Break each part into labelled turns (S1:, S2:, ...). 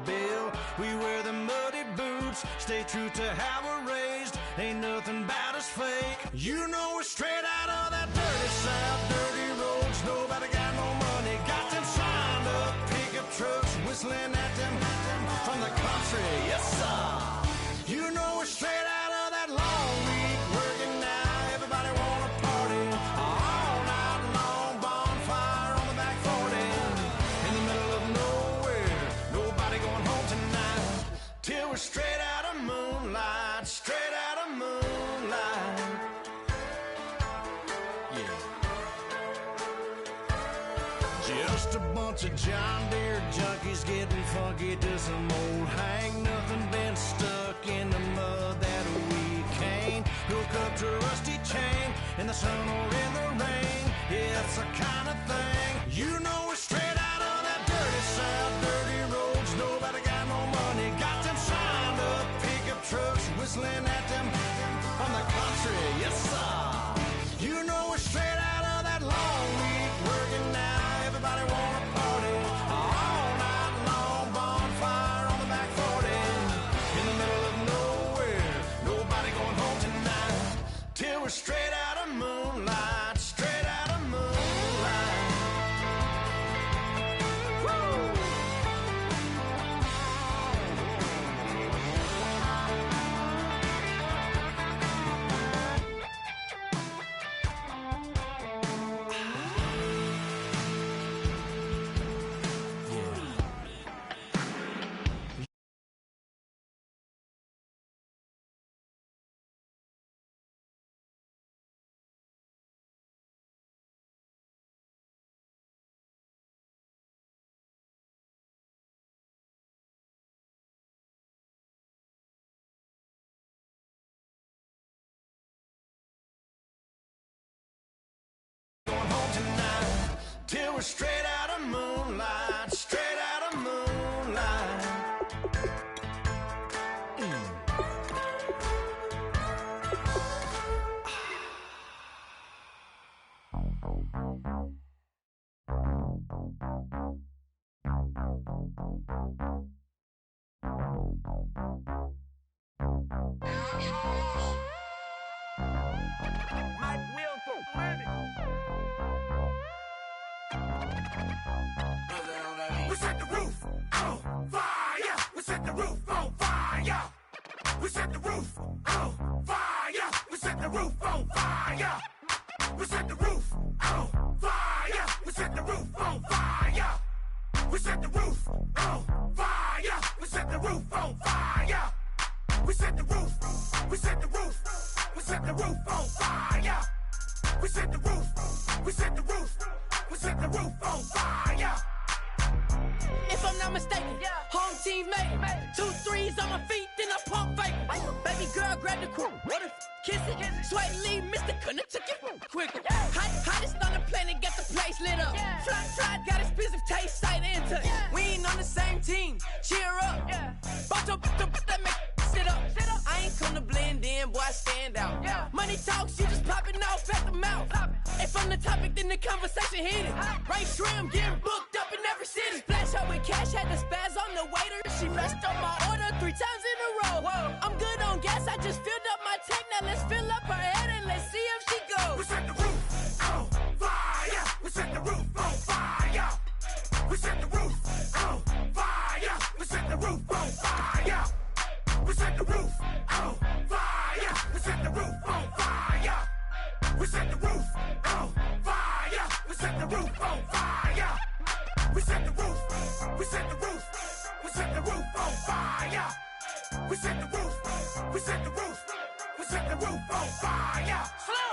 S1: bill. We wear the muddy boots, stay true to how we're raised. Ain't nothing about us fake. You know we're straight out of that dirty South, dirty roads. Nobody got no money, got them signed up pickup trucks, whistling at them from the country. Yes, sir. You know we're straight out of that long week, working now. Everybody wanna party all night long. Bonfire on the back 40 in the middle of nowhere. Nobody going home tonight till we're straight out of moonlight, straight out of moonlight. Yeah. Just a bunch of John Deere junkies getting funky to some old hang. Nothing been stuck in the mud that we can't hook up to a rusty chain in the sun or in the rain. Yeah, it's the kind of thing. You know we're straight out of that dirty South, dirty roads. Nobody got no money, got them signed up pickup trucks, whistling at them from the country. Yes, sir. You know we're straight out of that long week, working now. Everybody wanna party all night long. Bonfire on the back 40 in the middle of nowhere. Nobody going home tonight till we're straight out of moonlight, straight out of moonlight. Woo! Going home tonight till we're straight out of moonlight, straight out of moonlight. Mike Wilson, we set the roof on fire. We set the roof on fire. We set the roof on fire. We set the roof on fire. We set the roof on fire. We set the roof on fire. We set the roof on fire. We set the roof on fire. We set the roof. We set the roof. We set the roof on fire. We set the roof. We set the roof. We set the roof on fire.
S2: If I'm not mistaken, home team made it. 2 threes on my feet, then I pump fake. Baby girl, grab the quick. What if kiss it? Sweat leave, Mr. Couldn't took it quicker. Hottest on the planet, got the place lit up. Fly, got expensive taste, sight into. We ain't on the same team. Cheer up. Boto, that make sit up. I ain't come to blend in, boy, I stand out. Money talks, you just popping off at the mouth. If I'm the topic, then the conversation heated. Ray Shrimp getting booked up in every city. Splash her with cash, had the spaz on the waiter. She messed up my order 3 times in a row. I'm good on gas, I just filled up my tank. Now let's fill up her head and let's see if she goes.
S1: We set the roof on fire. We set the roof on fire. We set the roof on fire. We set the roof on fire. We set the roof on fire. We set the roof on fire. We set the roof on fire. We set the roof on fire. We set the roof. We set the roof. We set the roof on fire. We set the roof. We set the roof. We set the roof on fire. Slow.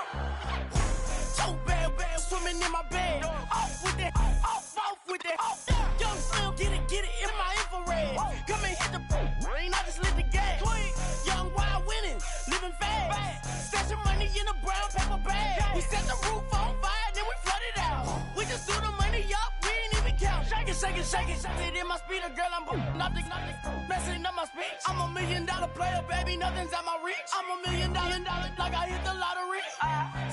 S2: So bad, swimming in my bed. Off with that, off with that. Young Slim, get it in my infrared. Come and hit the rain, I just lit the gas. Young wild winning, living fast. Stashing money in a brown paper bag. We set the roof on fire, then we flood it out. We just threw the money up, we ain't even count. Shake it, shake it, shake it. It in my speeder, girl, I'm nothing, messing up my speech. I'm $1 million player, baby, nothing's out my reach. I'm $1 million, like I hit the lottery.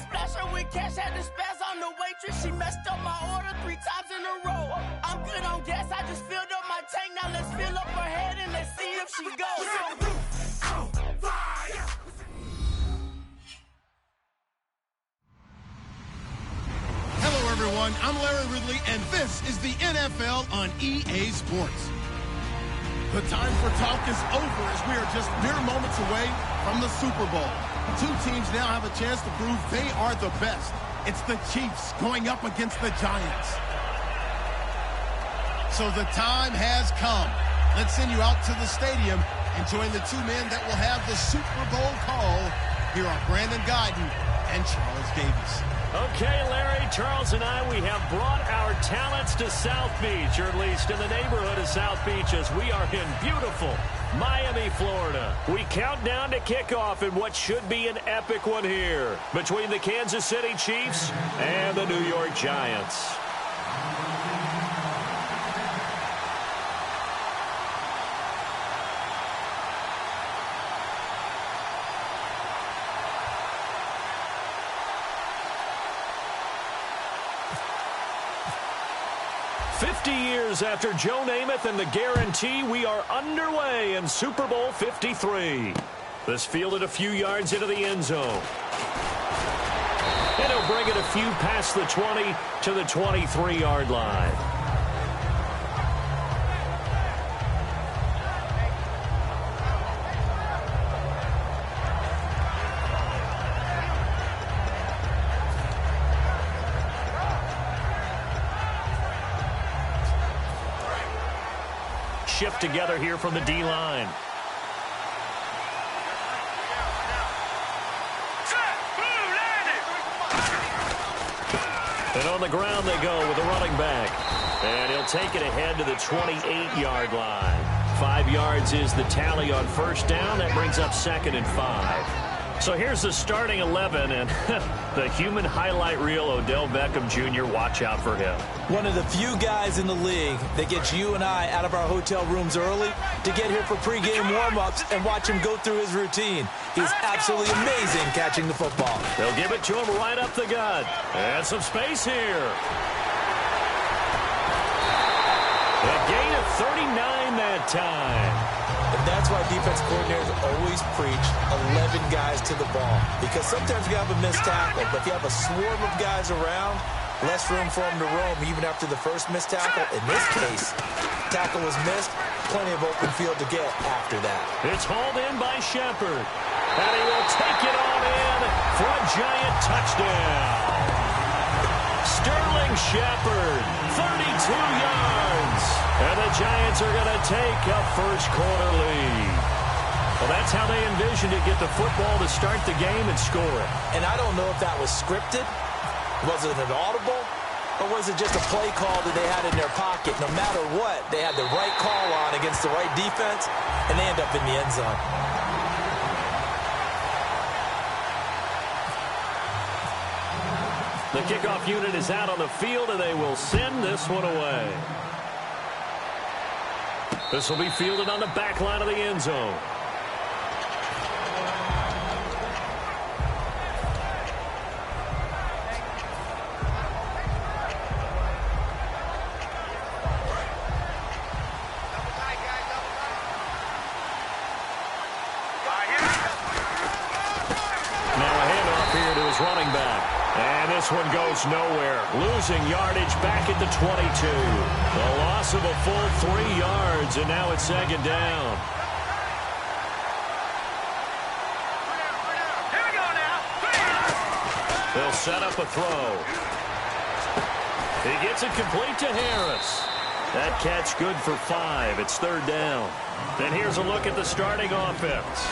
S2: Splash her with cash, had the spaz on the waitress. She messed up my order 3 times in a row. I'm good on gas, I just filled up my tank, now let's fill up her
S3: I'm Larry Ridley, and this is the NFL on EA Sports. The time for talk is over as we are just mere moments away from the Super Bowl. Two teams now have a chance to prove they are the best. It's the Chiefs going up against the Giants. So the time has come. Let's send you out to the stadium and join the two men that will have the Super Bowl call. Here are Brandon Guyton and Charles Davis.
S4: Okay, Larry, Charles and I, we have brought our talents to South Beach, or at least in the neighborhood of South Beach, as we are in beautiful Miami, Florida. We count down to kickoff in what should be an epic one here between the Kansas City Chiefs and the New York Giants. After Joe Namath and the guarantee, we are underway in Super Bowl 53. This fielded a few yards into the end zone. And he'll bring it a few past the 20 to the 23-yard line. Shift together here from the D-line. And on the ground they go with the running back. And he'll take it ahead to the 28-yard line. 5 yards is the tally on first down. That brings up 2nd and 5. So here's the starting 11, and the human highlight reel, Odell Beckham Jr., watch out for him.
S5: One of the few guys in the league that gets you and I out of our hotel rooms early to get here for pregame warm-ups and watch him go through his routine. He's absolutely amazing catching the football.
S4: They'll give it to him right up the gut. And some space here. A gain of 39 that time.
S5: And that's why defense coordinators always preach 11 guys to the ball. Because sometimes you have a missed tackle, but if you have a swarm of guys around, less room for them to roam even after the first missed tackle. In this case, tackle was missed, plenty of open field to get after that.
S4: It's hauled in by Shepard. And he will take it on in for a Giant touchdown. Sterling Shepard, 32 yards. And the Giants are going to take a first-quarter lead. Well, that's how they envisioned it, get the football to start the game and score it.
S5: And I don't know if that was scripted. Was it an audible? Or was it just a play call that they had in their pocket? No matter what, they had the right call on against the right defense, and they end up in the end zone.
S4: The kickoff unit is out on the field, and they will send this one away. This will be fielded on the back line of the end zone. Now a handoff here to his running back. And this one goes nowhere. Losing yardage back at the 22. The loss of a full 3 yards, and now it's 2nd down.
S6: Here we go now.
S4: They'll set up a throw. He gets it complete to Harris. That catch good for 5. It's 3rd down. Then here's a look at the starting offense.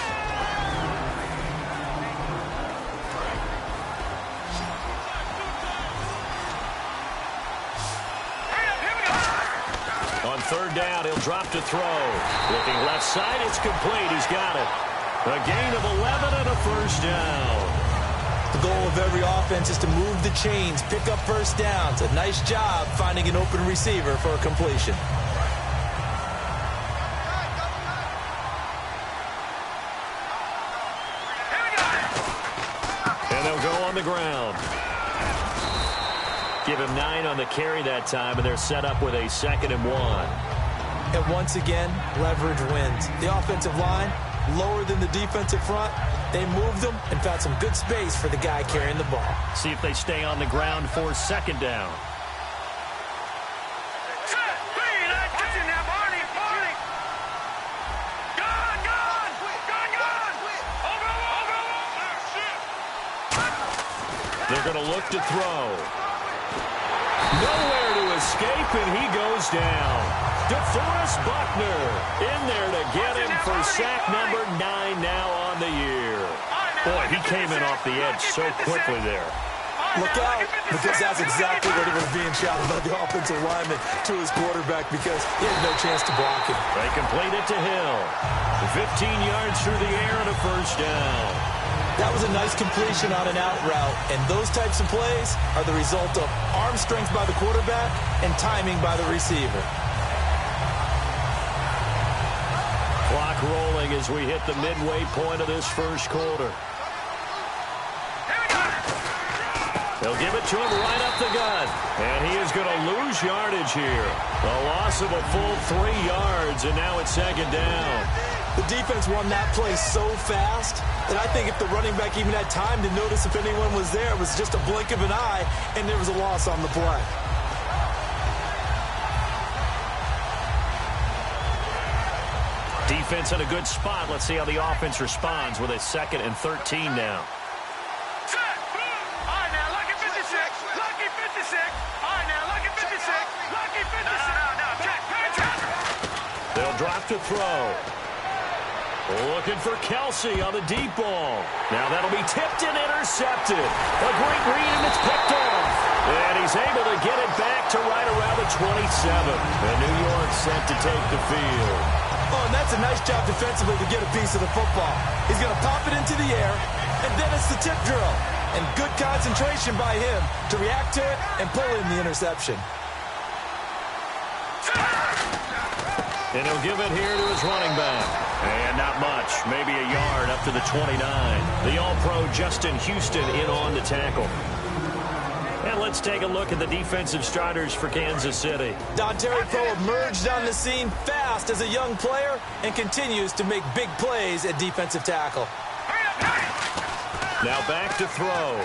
S4: On 3rd down, he'll drop to throw. Looking left side, it's complete. He's got it. A gain of 11 and a first down.
S5: The goal of every offense is to move the chains, pick up first downs. A nice job finding an open receiver for a completion.
S4: And they'll go on the ground. Give him 9 on the carry that time, and they're set up with a 2nd and 1.
S5: And once again, leverage wins. The offensive line, lower than the defensive front. They moved them and found some good space for the guy carrying the ball.
S4: See if they stay on the ground for 2nd down. They're going to look to throw. Nowhere to escape, and he goes down. DeForest Buckner in there to get him for sack number 9 now on the year. Boy, he came in off the edge so quickly there.
S5: Look out, because that's exactly what was being shouted by the offensive lineman to his quarterback because he had no chance to block him.
S4: They complete it to Hill. 15 yards through the air and a first down.
S5: That was a nice completion on an out route, and those types of plays are the result of arm strength by the quarterback and timing by the receiver.
S4: Clock rolling as we hit the midway point of this first quarter. They'll give it to him right up the gut, and he is going to lose yardage here. A loss of a full 3 yards, and now it's second down.
S5: The defense won that play so fast that I think if the running back even had time to notice if anyone was there, it was just a blink of an eye, and there was a loss on the play.
S4: Defense in a good spot. Let's see how the offense responds with a 2nd and 13 now. They'll drop to throw. Looking for Kelsey on the deep ball. Now that'll be tipped and intercepted. A great read, and it's picked off. And he's able to get it back to right around the 27. And New York set to take the field.
S5: Oh, and that's a nice job defensively to get a piece of the football. He's going to pop it into the air, and then it's the tip drill. And good concentration by him to react to it and pull in the interception.
S4: And he'll give it here to his running back. And not much, maybe a yard up to the 29. The All-Pro Justin Houston in on the tackle. And let's take a look at the defensive starters for Kansas City.
S5: Dontari Poe emerged on the scene fast as a young player and continues to make big plays at defensive tackle.
S4: Now back to throw.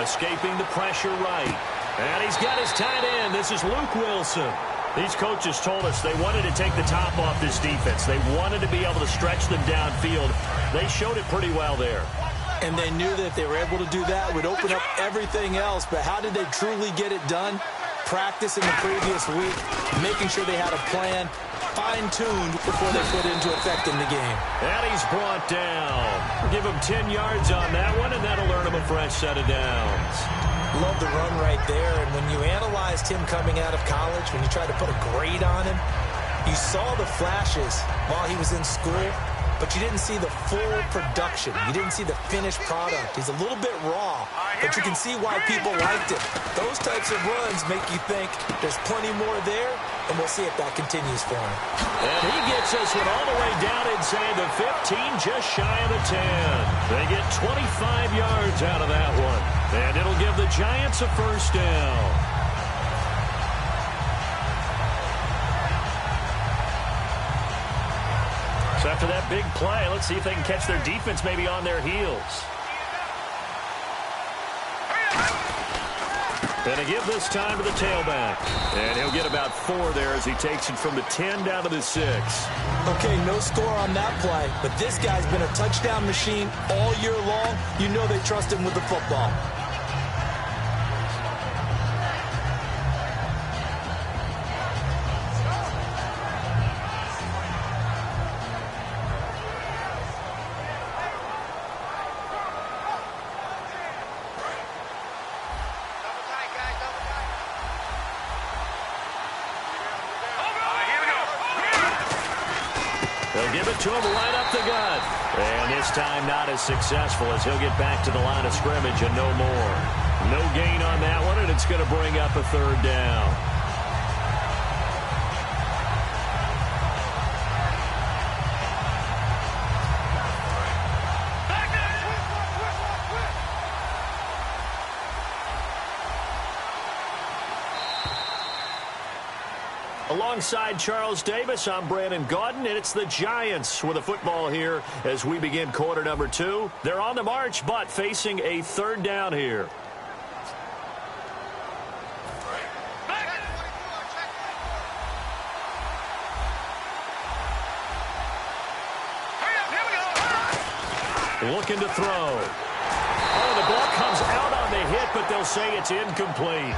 S4: Escaping the pressure right. And he's got his tight end. This is Luke Wilson. These coaches told us they wanted to take the top off this defense. They wanted to be able to stretch them downfield. They showed it pretty well there.
S5: And they knew that if they were able to do that, it would open up everything else. But how did they truly get it done? Practice in the previous week, making sure they had a plan, fine-tuned before they put it into effect in the game.
S4: And he's brought down. Give him 10 yards on that one, and that'll earn him a fresh set of downs.
S5: Love the run right there, and when you analyzed him coming out of college, when you tried to put a grade on him, you saw the flashes while he was in school, but you didn't see the full production. You didn't see the finished product. He's a little bit raw, but you can see why people liked it. Those types of runs make you think there's plenty more there, and we'll see if that continues for him.
S4: And he gets us one all the way down inside the 15, just shy of the 10. They get 25 yards out of that one, and it'll give the Giants a first down. So after that big play, let's see if they can catch their defense maybe on their heels. And to give this time to the tailback. And he'll get about 4 there as he takes it from the 10 down to the 6.
S5: Okay, no score on that play, but this guy's been a touchdown machine all year long. You know they trust him with the football.
S4: They'll give it to him right up the gut. And this time not as successful as he'll get back to the line of scrimmage and no more. No gain on that one, and it's going to bring up a 3rd down. Alongside Charles Davis, I'm Brandon Gaudin, and it's the Giants with the football here as we begin quarter number 2. They're on the march, but facing a 3rd down here. Looking to throw. Oh, the ball comes out on the hit, but they'll say it's incomplete.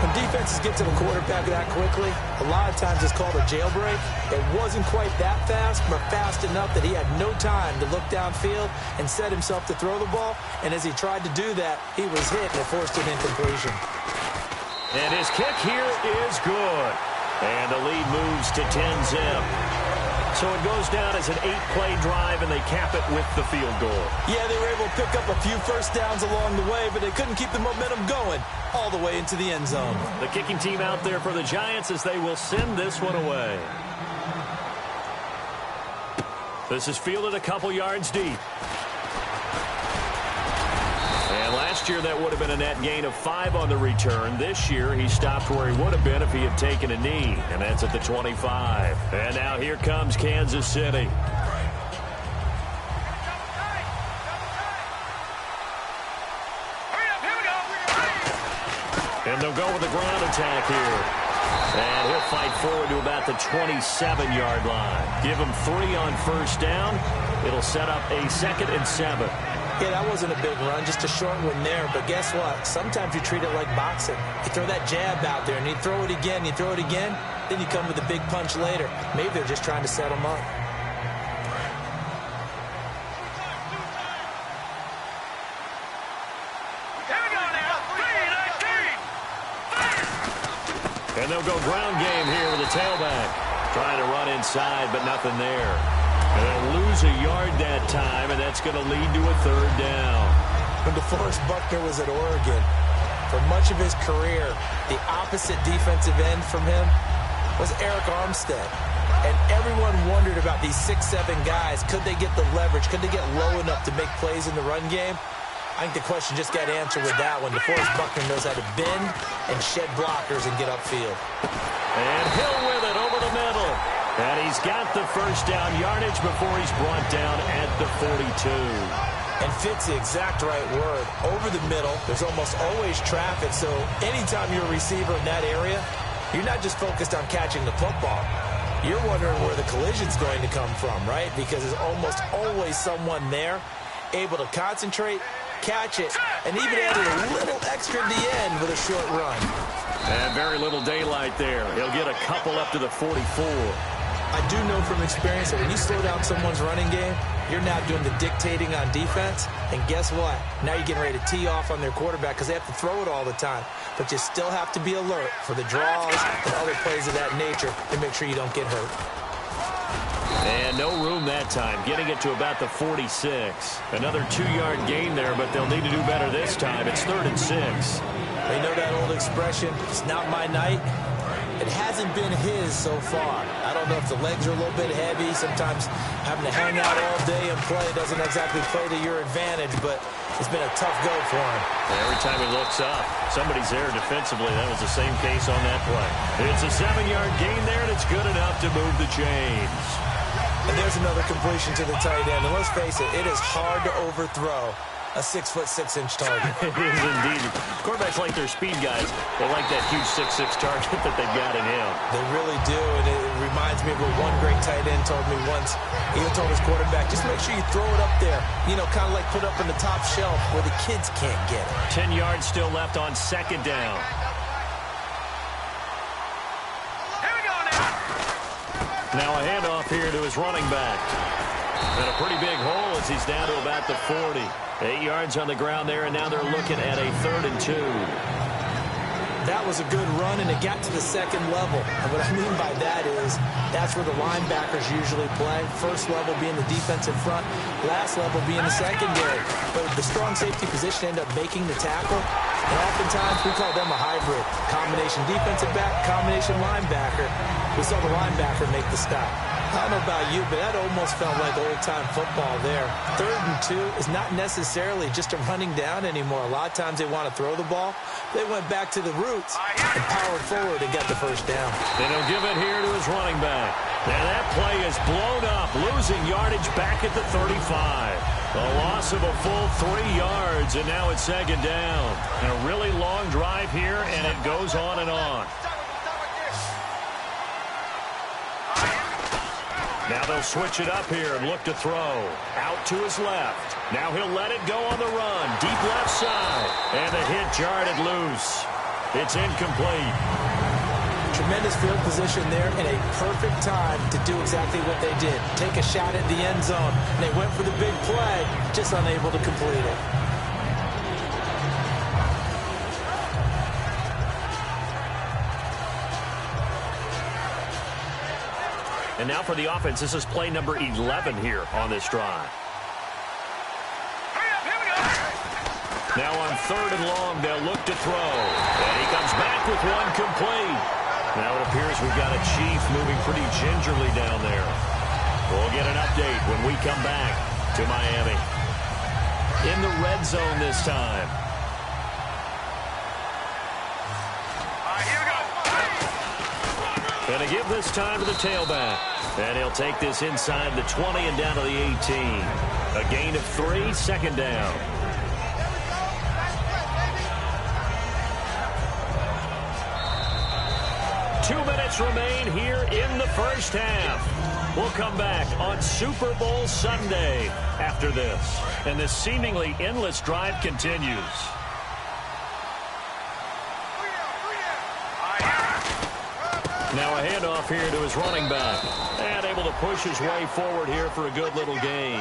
S5: When defenses get to the quarterback that quickly, a lot of times it's called a jailbreak. It wasn't quite that fast, but fast enough that he had no time to look downfield and set himself to throw the ball. And as he tried to do that, he was hit and it forced an incompletion.
S4: And his kick here is good. And the lead moves to 10-zip. So it goes down as an 8-play drive, and they cap it with the field goal.
S5: Yeah, they were able to pick up a few first downs along the way, but they couldn't keep the momentum going all the way into the end zone.
S4: The kicking team out there for the Giants as they will send this one away. This is fielded a couple yards deep. And last year that would have been a net gain of 5 on the return. This year he stopped where he would have been if he had taken a knee, and that's at the 25. And now here comes Kansas City. And they'll go with the ground attack here. And he'll fight forward to about the 27-yard line. Give him 3 on first down. It'll set up a 2nd and 7.
S5: Yeah, that wasn't a big run, just a short one there. But guess what? Sometimes you treat it like boxing. You throw that jab out there, and you throw it again, you throw it again, then you come with a big punch later. Maybe they're just trying to set him up.
S4: And they'll go ground game here with the tailback. Trying to run inside, but nothing there. And they'll lose a yard that time, and that's going to lead to a 3rd down.
S5: When DeForest Buckner was at Oregon, for much of his career, the opposite defensive end from him was Eric Armstead. And everyone wondered about these 6'7" guys. Could they get the leverage? Could they get low enough to make plays in the run game? I think the question just got answered with that one. DeForest Buckner knows how to bend and shed blockers and get upfield.
S4: And Hill with it over the middle. And he's got the first down yardage before he's brought down at the 42.
S5: And fits the exact right word. Over the middle, there's almost always traffic. So anytime you're a receiver in that area, you're not just focused on catching the football. You're wondering where the collision's going to come from, right? Because there's almost always someone there able to concentrate, catch it, and even add a little extra at the end with a short run.
S4: And very little daylight there. He'll get a couple up to the 44.
S5: I do know from experience that when you slow down someone's running game, you're now doing the dictating on defense. And guess what? Now you're getting ready to tee off on their quarterback because they have to throw it all the time. But you still have to be alert for the draws and other plays of that nature to make sure you don't get hurt.
S4: And no room that time, getting it to about the 46. Another 2-yard gain there, but they'll need to do better this time. It's 3rd and 6.
S5: They know that old expression, it's not my night. It hasn't been his so far. I don't know if the legs are a little bit heavy. Sometimes having to hang out all day and play doesn't exactly play to your advantage, but it's been a tough go for him.
S4: Every time he looks up, somebody's there defensively. That was the same case on that play. It's a 7-yard gain there, and it's good enough to move the chains.
S5: And there's another completion to the tight end. And let's face it, it is hard to overthrow a 6'6" target.
S4: It is indeed. Quarterbacks like their speed guys. They like that huge 6'6" target that they've got in him.
S5: They really do, and it reminds me of what one great tight end told me once. He told his quarterback, just make sure you throw it up there. You know, kind of like put up in the top shelf where the kids can't get it.
S4: 10 yards still left on 2nd down. Now a handoff here to his running back. And a pretty big hole as he's down to about the 40. 8 yards on the ground there, and now they're looking at a 3rd and 2.
S5: That was a good run, and it got to the 2nd level. And what I mean by that is that's where the linebackers usually play. First level being the defensive front, last level being the secondary. But the strong safety position ended up making the tackle. And oftentimes we call them a hybrid. Combination defensive back, combination linebacker. We saw the linebacker make the stop. I don't know about you, but that almost felt like old-time football there. 3rd and 2 is not necessarily just a running down anymore. A lot of times they want to throw the ball. They went back to the roots and powered forward and got the first down.
S4: And he'll give it here to his running back. And that play is blown up, losing yardage back at the 35. A loss of a full 3 yards, and now it's 2nd down. And a really long drive here, and it goes on and on. Now they'll switch it up here and look to throw. Out to his left. Now he'll let it go on the run. Deep left side. And the hit jarred it loose. It's incomplete.
S5: Tremendous field position there and a perfect time to do exactly what they did. Take a shot at the end zone. And they went for the big play, just unable to complete it.
S4: And now for the offense, this is play number 11 here on this drive. Now on 3rd and long, they'll look to throw. And he comes back with one complete. Now it appears we've got a Chief moving pretty gingerly down there. We'll get an update when we come back to Miami. In the red zone this time. And to give this time to the tailback. And he'll take this inside the 20 and down to the 18. A gain of 3, 2nd down. Two minutes remain here in the first half. We'll come back on Super Bowl Sunday after this. And this seemingly endless drive continues. Now a handoff here to his running back. And able to push his way forward here for a good little gain.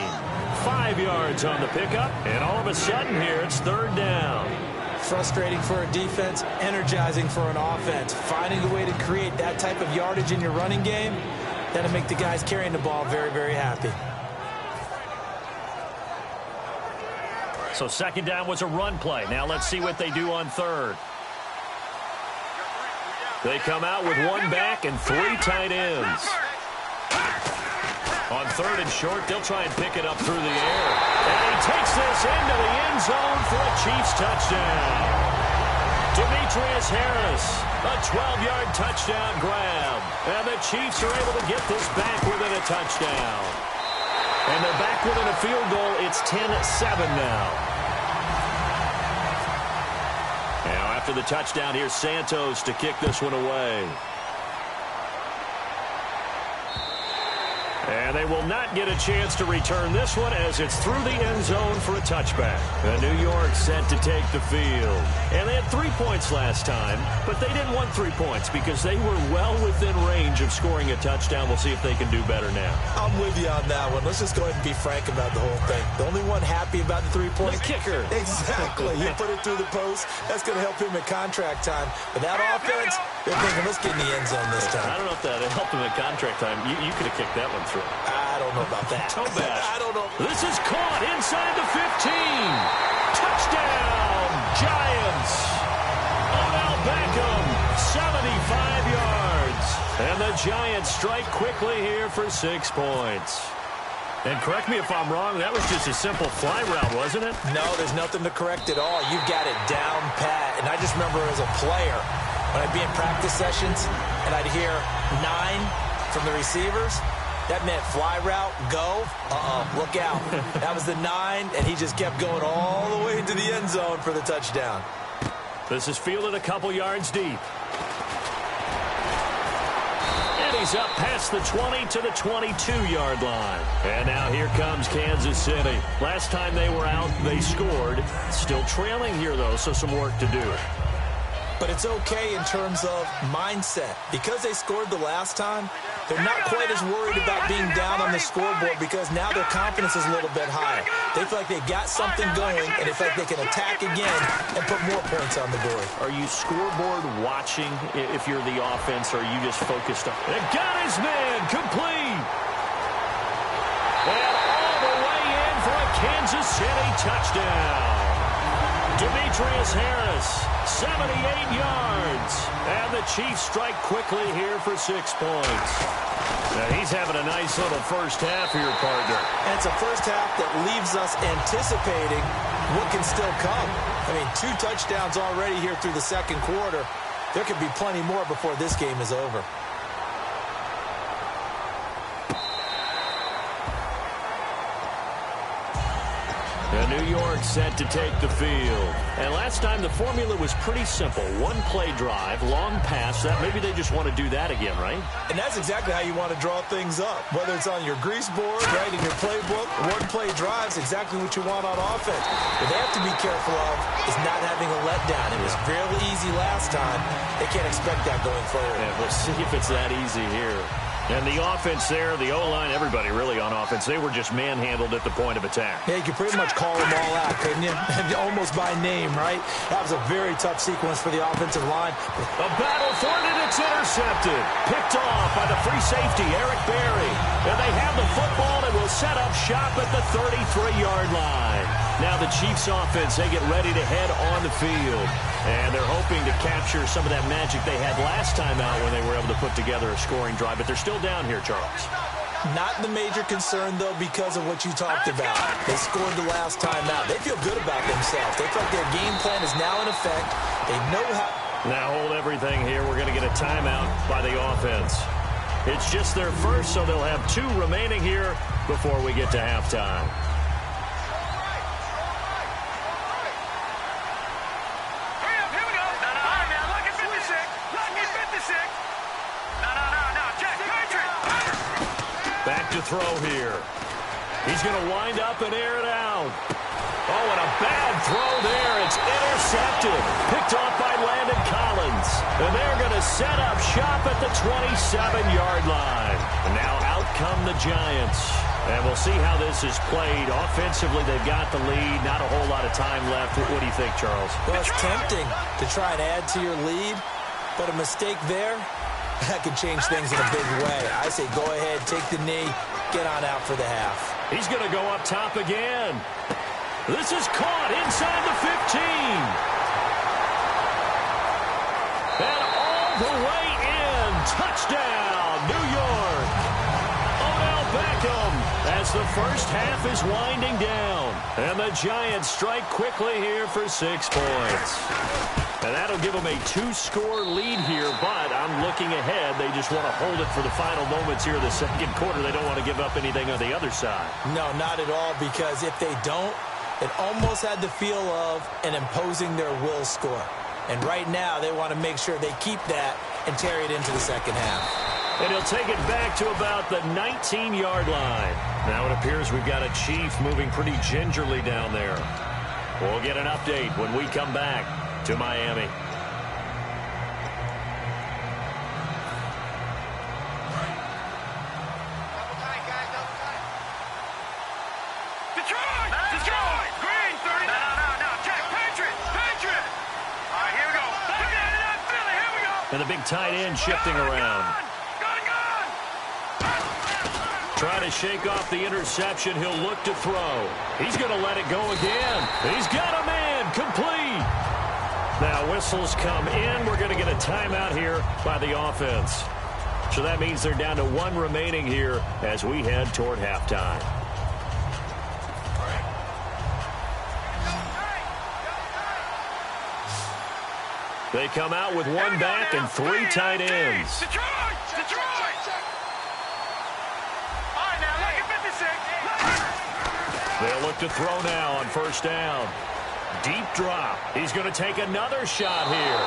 S4: 5 yards on the pickup. And all of a sudden here, it's 3rd down.
S5: Frustrating for a defense, energizing for an offense. Finding a way to create that type of yardage in your running game, that'll make the guys carrying the ball very, very happy.
S4: So 2nd down was a run play. Now let's see what they do on 3rd. They come out with 1 back and 3 tight ends. On 3rd and short, they'll try and pick it up through the air. And he takes this into the end zone for a Chiefs touchdown. Demetrius Harris, a 12-yard touchdown grab. And the Chiefs are able to get this back within a touchdown. And they're back within a field goal. It's 10-7 now. Now after the touchdown, here's Santos to kick this one away. And they will not get a chance to return this one as it's through the end zone for a touchback. New York set to take the field. And they had 3 points last time, but they didn't want 3 points because they were well within range of scoring a touchdown. We'll see if they can do better now.
S5: I'm with you on that one. Let's just go ahead and be frank about the whole thing. The only one happy about the 3 points.
S4: The kicker.
S5: Exactly. He put it through the post. That's going to help him at contract time. But that offense, they're thinking, let's get in the end zone this time.
S4: I don't know if that helped him at contract time. You could have kicked that one through.
S5: I don't know about that.
S4: Toe bad.
S5: I don't know.
S4: This is caught inside the 15. Touchdown, Giants. Odell Beckham, 75 yards. And the Giants strike quickly here for 6 points. And correct me if I'm wrong, that was just a simple fly route, wasn't it?
S5: No, there's nothing to correct at all. You've got it down pat. And I just remember as a player, when I'd be in practice sessions and I'd hear 9 from the receivers, that meant fly route, go, look out. That was the 9, and he just kept going all the way into the end zone for the touchdown.
S4: This is fielded a couple yards deep. And he's up past the 20 to the 22-yard line. And now here comes Kansas City. Last time they were out, they scored. Still trailing here, though, so some work to do.
S5: But it's okay in terms of mindset. Because they scored the last time, they're not quite as worried about being down on the scoreboard because now their confidence is a little bit higher. They feel like they've got something going, and they feel like they can attack again and put more points on the board.
S4: Are you scoreboard watching if you're the offense, or are you just focused on it? Got his man, complete. And all the way in for a Kansas City touchdown. Demetrius Harris, 78 yards. And the Chiefs strike quickly here for 6 points. Now he's having a nice little first half here, partner.
S5: And it's a first half that leaves us anticipating what can still come. I mean, 2 touchdowns already here through the second quarter. There could be plenty more before this game is over.
S4: And New York set to take the field. And last time the formula was pretty simple. One play drive, long pass. That maybe they just want to do that again, right?
S5: And that's exactly how you want to draw things up. Whether it's on your grease board, right, in your playbook, one play drives exactly what you want on offense. What they have to be careful of is not having a letdown. It was fairly easy last time. They can't expect that going forward.
S4: Yeah, we'll see if it's that easy here. And the offense there, the O-line, everybody really on offense, they were just manhandled at the point of attack.
S5: Yeah, you could pretty much call them all out, couldn't you? Almost by name, right? That was a very tough sequence for the offensive line.
S4: A battle for it, and it's intercepted. Picked off by the free safety, Eric Berry. And they have the football and will set up shop at the 33-yard line. Now the Chiefs offense, they get ready to head on the field. And they're hoping to capture some of that magic they had last time out when they were able to put together a scoring drive. But they're still down here, Charles.
S5: Not the major concern, though, because of what you talked about. They scored the last time out. They feel good about themselves. They feel like their game plan is now in effect. They know how.
S4: Now hold everything here. We're going to get a timeout by the offense. It's just their first, so they'll have 2 remaining here before we get to halftime. Back to throw here. He's going to wind up and air it out. Oh, and a bad throw there. It's intercepted. Picked off by Landon Collins. And they're going to set up shop at the 27-yard line. And now out come the Giants. And we'll see how this is played. Offensively, they've got the lead. Not a whole lot of time left. What do you think, Charles?
S5: Well, it's tempting to try and add to your lead, but a mistake there, that could change things in a big way. I say go ahead, take the knee, get on out for the half.
S4: He's going to go up top again. This is caught inside the 15. And all the way in. Touchdown, New York. Odell Beckham as the first half is winding down. And the Giants strike quickly here for 6 points. And that'll give them a 2-score lead here, but I'm looking ahead. They just want to hold it for the final moments here of the second quarter. They don't want to give up anything on the other side.
S5: No, not at all, because if they don't, it almost had the feel of an imposing their will score. And right now, they want to make sure they keep that and carry it into the second half.
S4: And he'll take it back to about the 19-yard line. Now it appears we've got a Chief moving pretty gingerly down there. We'll get an update when we come back to Miami.
S6: Detroit! Detroit! Green, 30. No. Check. Patriot! All right, here we go. Look at it, Philly. Here we go.
S4: And the big tight end shifting around.
S6: Gun!
S4: Trying to shake off the interception. He'll look to throw. He's going to let it go again. He's got a man. Complete. Now whistles come in. We're going to get a timeout here by the offense. So that means they're down to 1 remaining here as we head toward halftime. They come out with 1 back and 3 tight ends.
S6: Detroit! All right, now, look at 56.
S4: They'll look to throw now on first down. Deep drop. He's going to take another shot here.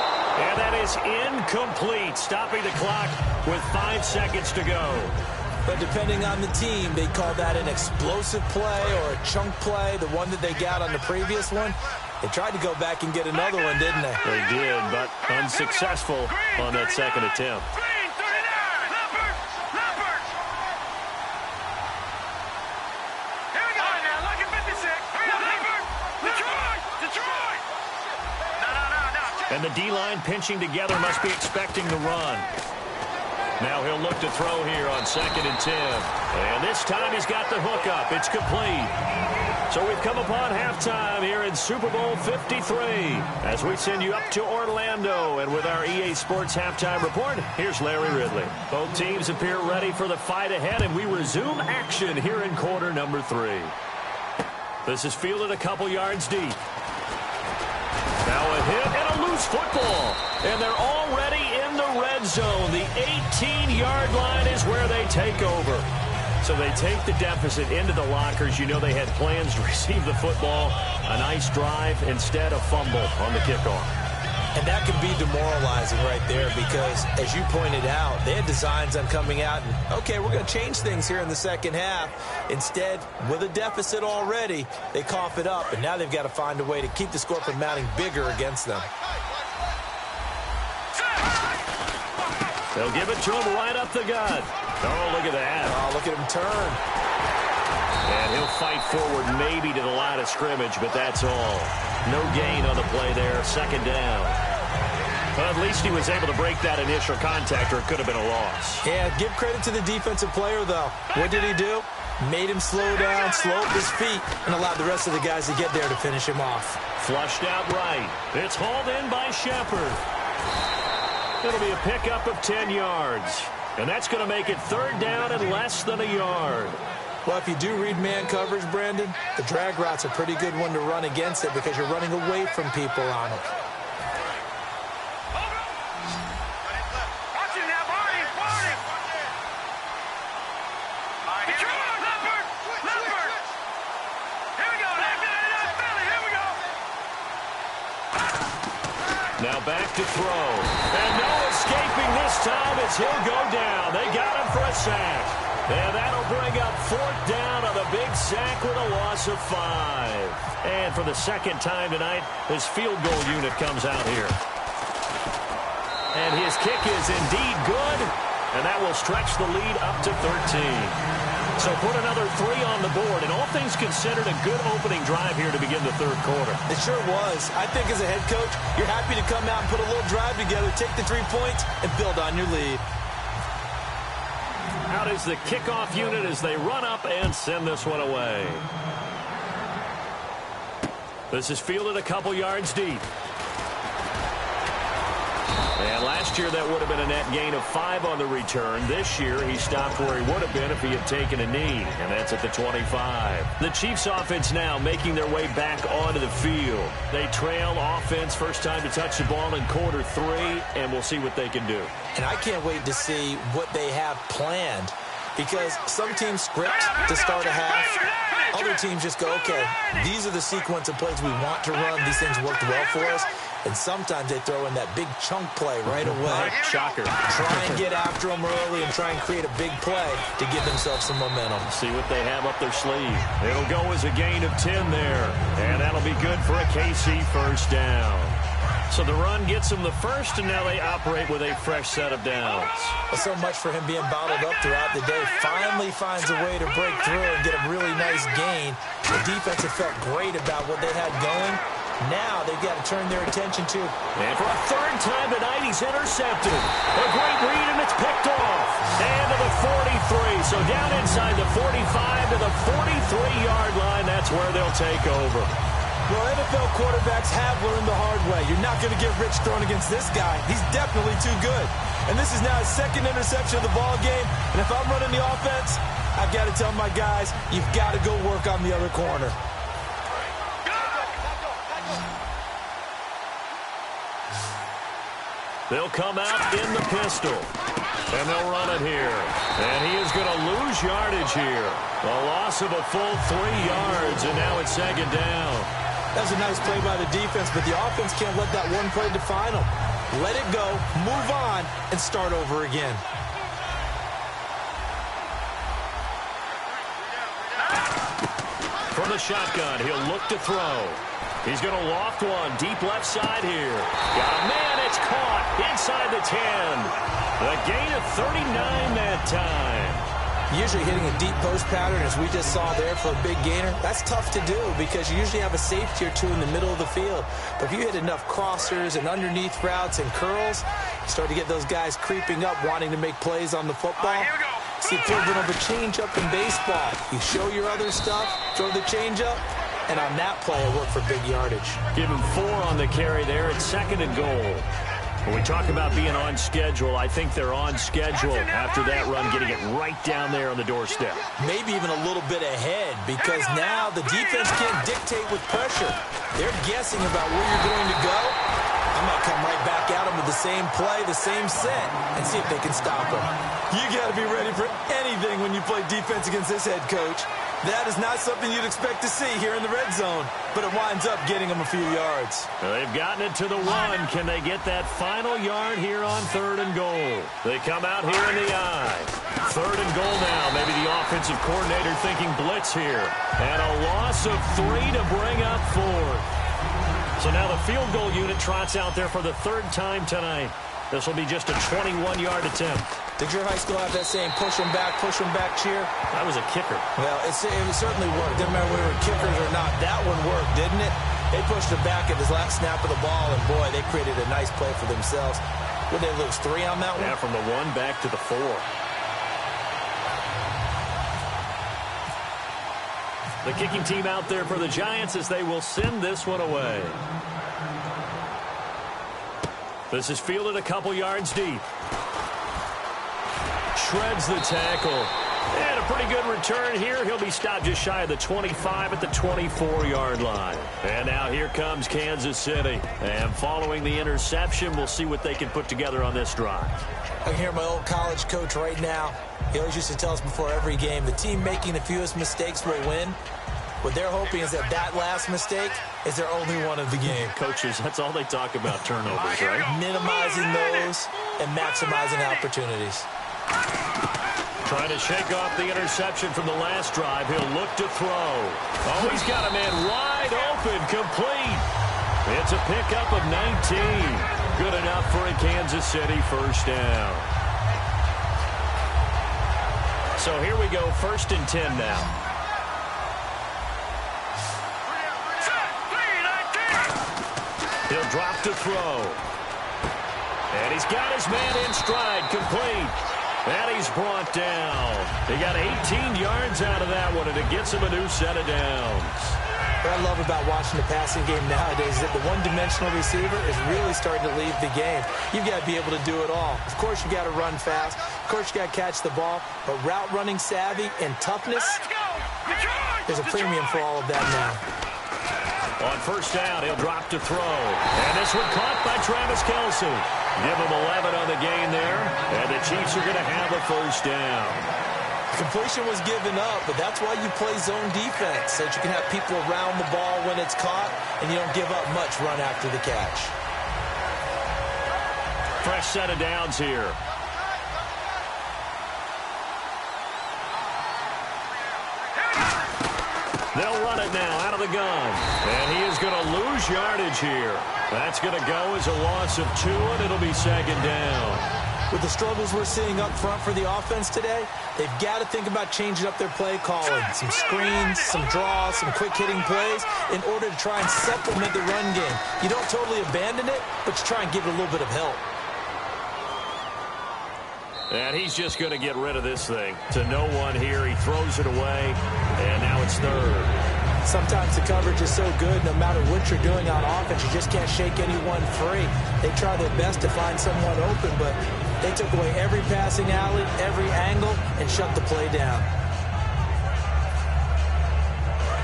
S4: And that is incomplete, stopping the clock with 5 seconds to go.
S5: But depending on the team, they call that an explosive play or a chunk play, the one that they got on the previous one. They tried to go back and get another one, didn't they?
S4: They did, but unsuccessful on that second attempt.
S6: Green, 39. Leopard. Here we go. All right, now, look at 56. Leopard. Detroit. No.
S4: And the D-line pinching together must be expecting the run. Now he'll look to throw here on 2nd and 10. And this time he's got the hook up. It's complete. So we've come upon halftime here in Super Bowl 53 as we send you up to Orlando. And with our EA Sports Halftime Report, here's Larry Ridley. Both teams appear ready for the fight ahead, and we resume action here in quarter number 3. This is fielded a couple yards deep. Now a hit and a loose football. And they're already in the red zone. The 18-yard line is where they take over. So they take the deficit into the lockers. You know they had plans to receive the football. A nice drive, instead a fumble on the kickoff.
S5: And that can be demoralizing right there because, as you pointed out, they had designs on coming out and, okay, we're going to change things here in the second half. Instead, with a deficit already, they cough it up, and now they've got to find a way to keep the score from mounting bigger against them.
S4: They'll give it to him right up the gut. Oh, look at that.
S5: Oh, look at him turn.
S4: And he'll fight forward maybe to the line of scrimmage, but that's all. No gain on the play there. Second down. But at least he was able to break that initial contact, or it could have been a loss.
S5: Yeah, give credit to the defensive player, though. What did he do? Made him slow down, slow up his feet, and allowed the rest of the guys to get there to finish him off.
S4: Flushed out right. It's hauled in by Shepard. It'll be a pickup of 10 yards. And that's going to make it third down and less than a yard.
S5: Well, if you do read man coverage, Brandon, the drag route's a pretty good one to run against it because you're running away from people on it.
S6: Watch it now, Barney. Leopard. Here we go. Here we go.
S4: Now back to throw. And no escaping this time as he'll go down. They got him for a sack. And that'll bring up fourth down on a big sack with a loss of 5. And for the second time tonight, his field goal unit comes out here. And his kick is indeed good. And that will stretch the lead up to 13. So put another 3 on the board. And all things considered, a good opening drive here to begin the third quarter.
S5: It sure was. I think as a head coach, you're happy to come out and put a little drive together, take the 3 points, and build on your lead.
S4: Out is the kickoff unit as they run up and send this one away. This is fielded a couple yards deep. And last year that would have been a net gain of 5 on the return. This year he stopped where he would have been if he had taken a knee, and that's at the 25. The Chiefs offense now making their way back onto the field. They trail offense, first time to touch the ball in quarter 3, and we'll see what they can do.
S5: And I can't wait to see what they have planned because some teams script to start a half. Other teams just go, okay, these are the sequence of plays we want to run. These things worked well for us. And sometimes they throw in that big chunk play right away.
S4: Shocker.
S5: Try and get after them early and try and create a big play to give themselves some momentum.
S4: See what they have up their sleeve. It'll go as a gain of 10 there. And that'll be good for a KC first down. So the run gets them the first, and now they operate with a fresh set of downs.
S5: Well, so much for him being bottled up throughout the day. Finally finds a way to break through and get a really nice gain. The defense have felt great about what they had going. Now they've got to turn their attention to.
S4: And for a third time tonight, he's intercepted. A great read, and it's picked off. And to the 43. So down inside the 45 to the 43-yard line. That's where they'll take over.
S5: Well, NFL quarterbacks have learned the hard way. You're not going to get rich throwing against this guy. He's definitely too good. And this is now his second interception of the ball game. And if I'm running the offense, I've got to tell my guys, you've got to go work on the other corner.
S4: They'll come out in the pistol. And they'll run it here. And he is going to lose yardage here. A loss of a full 3 yards, and now it's second down.
S5: That was a nice play by the defense, but the offense can't let that one play define them. Let it go, move on, and start over again.
S4: From the shotgun, he'll look to throw. He's going to loft one deep left side here. Got a man, it's caught inside the 10. The gain of 39 that time.
S5: Usually hitting a deep post pattern, as we just saw there for a big gainer, that's tough to do because you usually have a safety or two in the middle of the field. But if you hit enough crossers and underneath routes and curls, you start to get those guys creeping up, wanting to make plays on the football. It's the equivalent of a changeup in baseball. You show your other stuff, throw the changeup, and on that play, it worked for big yardage.
S4: Give him 4 on the carry there. It's second and goal. When we talk about being on schedule, I think they're on schedule after that run, getting it right down there on the doorstep.
S5: Maybe even a little bit ahead because now the defense can't dictate with pressure. They're guessing about where you're going to go. I'm not come right back at him with the same play, the same set, and see if they can stop him. You got to be ready for anything when you play defense against this head coach. That is not something you'd expect to see here in the red zone, but it winds up getting them a few yards.
S4: Well, they've gotten it to the 1. Can they get that final yard here on 3rd and goal? They come out here in the I. 3rd and goal now. Maybe the offensive coordinator thinking blitz here. And a loss of 3 to bring up 4th. So now the field goal unit trots out there for the 3rd time tonight. This will be just a 21-yard attempt.
S5: Did your high school have that saying, push them back cheer?
S4: I was a kicker.
S5: Well, it certainly worked. Didn't matter whether we were kickers or not. That one worked, didn't it? They pushed it back at his last snap of the ball, and boy, they created a nice play for themselves. Would they lose 3 on that one?
S4: Yeah, from the 1 back to the 4. The kicking team out there for the Giants as they will send this one away. This is fielded a couple yards deep. Shreds the tackle. And a pretty good return here. He'll be stopped just shy of the 25 at the 24-yard line. And now here comes Kansas City. And following the interception, we'll see what they can put together on this drive.
S5: I can hear my old college coach right now. He always used to tell us before every game, the team making the fewest mistakes will win. What they're hoping is that last mistake is their only one of the game.
S4: Coaches, that's all they talk about, turnovers, right?
S5: Minimizing those and maximizing opportunities.
S4: Trying to shake off the interception from the last drive. He'll look to throw. Oh, he's got a man wide open, complete. It's a pickup of 19. Good enough for a Kansas City first down. So here we go, 1st and 10 now. He'll drop to throw. And he's got his man in stride, complete. And he's brought down. He got 18 yards out of that one, and it gets him a new set of downs.
S5: What I love about watching the passing game nowadays is that the one-dimensional receiver is really starting to leave the game. You've got to be able to do it all. Of course, you got to run fast. Of course, you got to catch the ball. But route running savvy and toughness, there's a premium for all of that now.
S4: On first down, he'll drop to throw. And this one caught by Travis Kelce. Give him 11 on the gain there. And the Chiefs are going to have a first down.
S5: Completion was given up, but that's why you play zone defense, so that you can have people around the ball when it's caught, and you don't give up much run after the catch.
S4: Fresh set of downs here. They'll run it now out of the gun. And he is going to lose yardage here. That's going to go as a loss of 2, and it'll be 2nd down.
S5: With the struggles we're seeing up front for the offense today, they've got to think about changing up their play calling. Some screens, some draws, some quick-hitting plays in order to try and supplement the run game. You don't totally abandon it, but you try and give it a little bit of help.
S4: And he's just going to get rid of this thing. To no one here. He throws it away, and now it's 3rd.
S5: Sometimes the coverage is so good, no matter what you're doing on offense, you just can't shake anyone free. They try their best to find someone open, but they took away every passing alley, every angle, and shut the play down.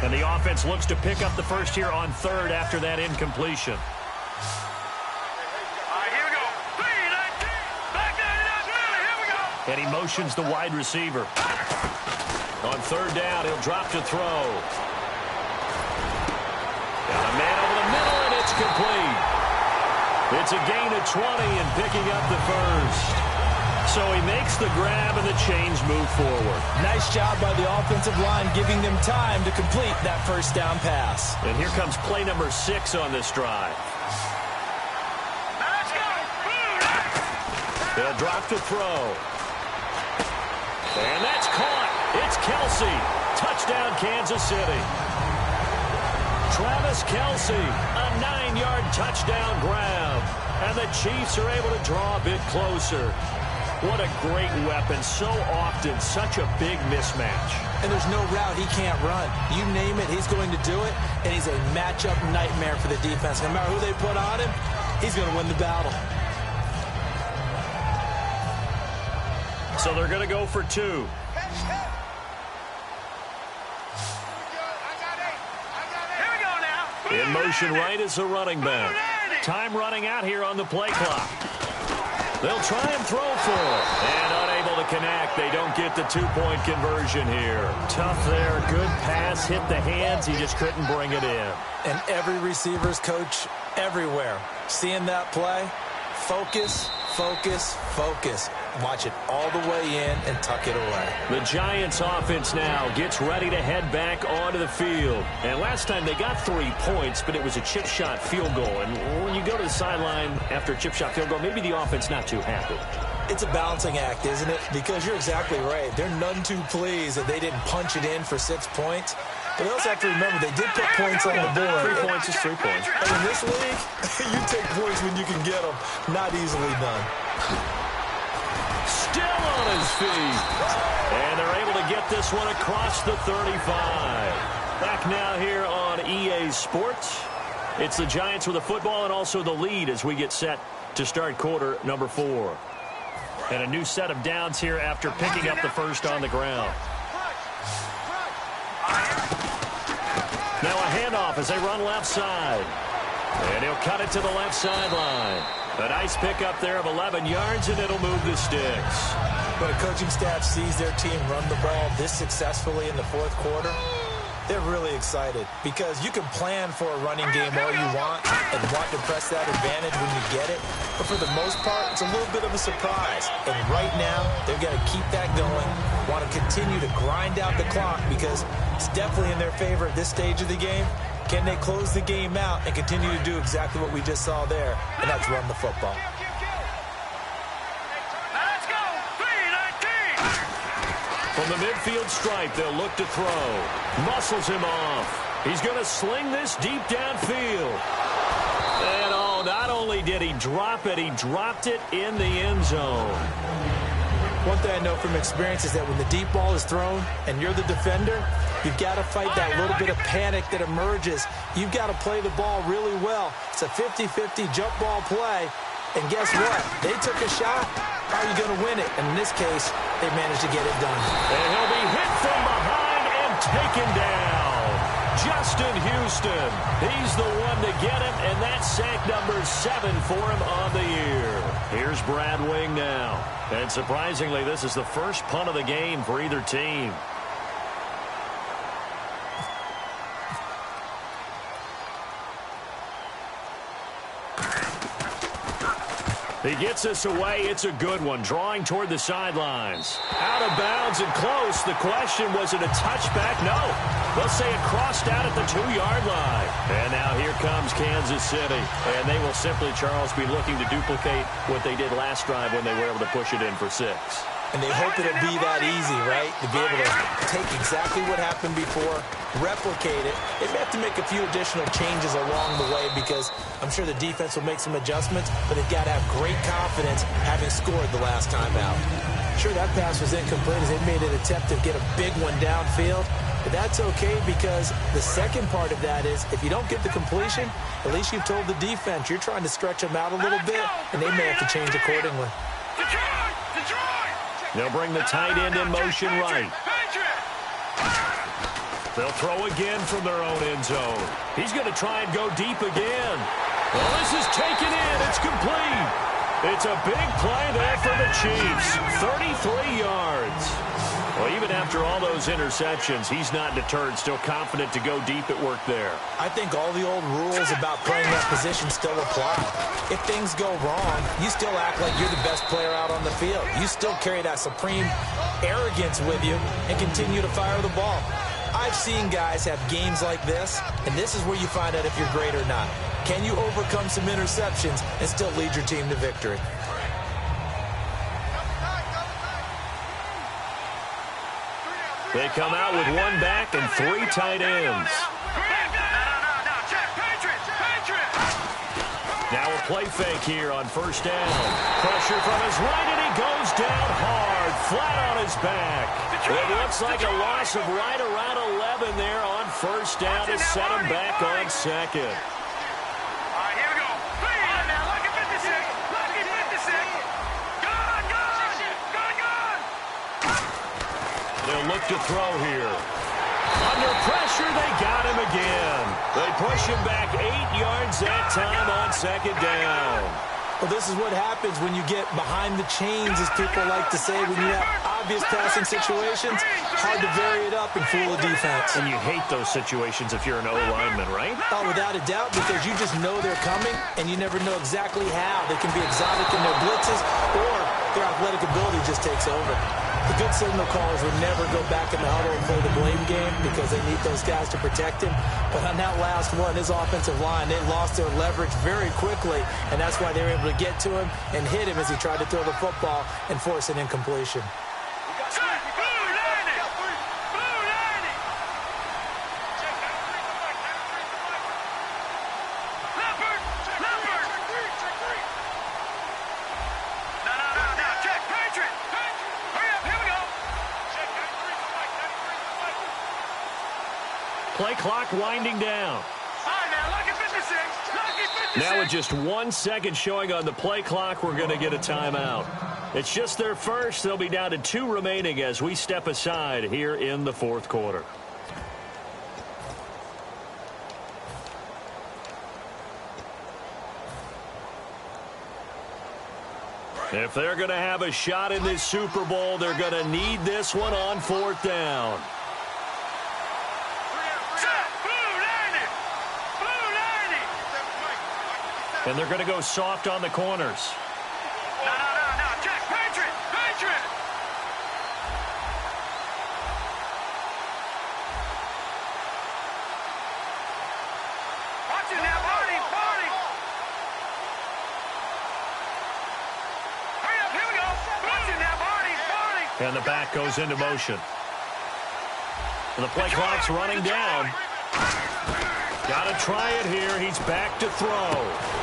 S4: And the offense looks to pick up the first here on 3rd after that incompletion. And he motions the wide receiver. On 3rd down, he'll drop to throw. Got a man over the middle, and it's complete. It's a gain of 20 and picking up the first. So he makes the grab, and the chains move forward.
S5: Nice job by the offensive line, giving them time to complete that first down pass.
S4: And here comes play number 6 on this drive. They'll drop to throw. And that's caught. It's Kelce. Touchdown, Kansas City. Travis Kelce, a 9-yard touchdown grab. And the Chiefs are able to draw a bit closer. What a great weapon. So often, such a big mismatch.
S5: And there's no route he can't run. You name it, he's going to do it. And he's a matchup nightmare for the defense. No matter who they put on him, he's going to win the battle.
S4: So they're going to go for 2.
S6: Here we go now.
S4: In motion right is the running back. Time running out here on the play clock. They'll try and throw for it. And unable to connect. They don't get the two-point conversion here. Tough there. Good pass. Hit the hands. He just couldn't bring it in.
S5: And every receiver's coach everywhere, seeing that play, focus, focus, focus. Watch it all the way in and tuck it away.
S4: The Giants offense now gets ready to head back onto the field. And last time they got 3 points, but it was a chip shot field goal. And when you go to the sideline after a chip shot field goal, maybe the offense not too happy.
S5: It's a balancing act, isn't it? Because you're exactly right. They're none too pleased that they didn't punch it in for 6 points. But they also have to remember they did put points on the board.
S4: 3 points is 3 points.
S5: And in this league, you take points when you can get them. Not easily done.
S4: Still on his feet. And they're able to get this one across the 35. Back now here on EA Sports. It's the Giants with the football and also the lead as we get set to start quarter number 4. And a new set of downs here after picking up the first on the ground. Now a handoff as they run left side. And he'll cut it to the left sideline. A nice pickup there of 11 yards, and it'll move the sticks.
S5: When a coaching staff sees their team run the ball this successfully in the fourth quarter, they're really excited because you can plan for a running game all you want and want to press that advantage when you get it. But for the most part, it's a little bit of a surprise. And right now, they're going to keep that going, want to continue to grind out the clock because it's definitely in their favor at this stage of the game. Can they close the game out and continue to do exactly what we just saw there, and that's run the football.
S6: Let's go. 3-19.
S4: From the midfield stripe, they'll look to throw. Muscles him off. He's going to sling this deep downfield. And oh, not only did he drop it, he dropped it in the end zone.
S5: One thing I know from experience is that when the deep ball is thrown and you're the defender, you've got to fight that little bit of panic that emerges. You've got to play the ball really well. It's a 50-50 jump ball play. And guess what? They took a shot. How are you going to win it? And in this case, they managed to get it done.
S4: And he'll be hit from behind and taken down. Justin Houston. He's the one to get him, and that's sack number 7 for him on the year. Here's Brad Wing now. And surprisingly, this is the first punt of the game for either team. He gets us away. It's a good one. Drawing toward the sidelines. Out of bounds and close. The question, was it a touchback? No. They'll say it crossed out at the 2-yard line. And now here comes Kansas City. And they will simply, Charles, be looking to duplicate what they did last drive when they were able to push it in for 6.
S5: And they hope it'll be that easy, right? To be able to take exactly what happened before, replicate it. They may have to make a few additional changes along the way because I'm sure the defense will make some adjustments, but they've got to have great confidence having scored the last time out. Sure, that pass was incomplete as they made an attempt to get a big one downfield, but that's okay because the second part of that is if you don't get the completion, at least you've told the defense you're trying to stretch them out a little bit, and they may have to change accordingly.
S4: They'll bring the tight end in motion right. They'll throw again from their own end zone. He's going to try and go deep again. Well, this is taken in. It's complete. It's a big play there for the Chiefs. 33 yards. Well, even after all those interceptions, he's not deterred, still confident to go deep at work there.
S5: I think all the old rules about playing that position still apply. If things go wrong, you still act like you're the best player out on the field. You still carry that supreme arrogance with you and continue to fire the ball. I've seen guys have games like this, and this is where you find out if you're great or not. Can you overcome some interceptions and still lead your team to victory?
S4: They come out with 1 back and 3 tight ends. Now a play fake here on first down. Pressure from his right, and he goes down hard, flat on his back. It looks like a loss of right around 11 there on first down to set him back on second.
S6: All right, here we go. Now look at 56. Look at 56. Gone.
S4: They'll look to throw here. Under pressure, they got him again. They push him back 8 yards that time on second down.
S5: Well, this is what happens when you get behind the chains, as people like to say, when you have obvious passing situations. Hard to vary it up and fool the defense.
S4: And you hate those situations if you're an O-lineman, right?
S5: Oh, without a doubt, because you just know they're coming, and you never know exactly how. They can be exotic in their blitzes, or their athletic ability just takes over. The good signal callers would never go back in the huddle and play the blame game because they need those guys to protect him. But on that last one, his offensive line, they lost their leverage very quickly, and that's why they were able to get to him and hit him as he tried to throw the football and force an incompletion.
S4: Play clock winding down. Now with just 1 second showing on the play clock, we're going to get a timeout. It's just their first. They'll be down to 2 remaining as we step aside here in the fourth quarter. If they're going to have a shot in this Super Bowl, they're going to need this one on 4th down. And they're going to go soft on the corners.
S6: No. Check. Patriot. Watch it now, Barney. Hurry up, here we go. Watch it now, Barney.
S4: And the back goes into motion. And the play clock's running down. Got to try it here. He's back to throw.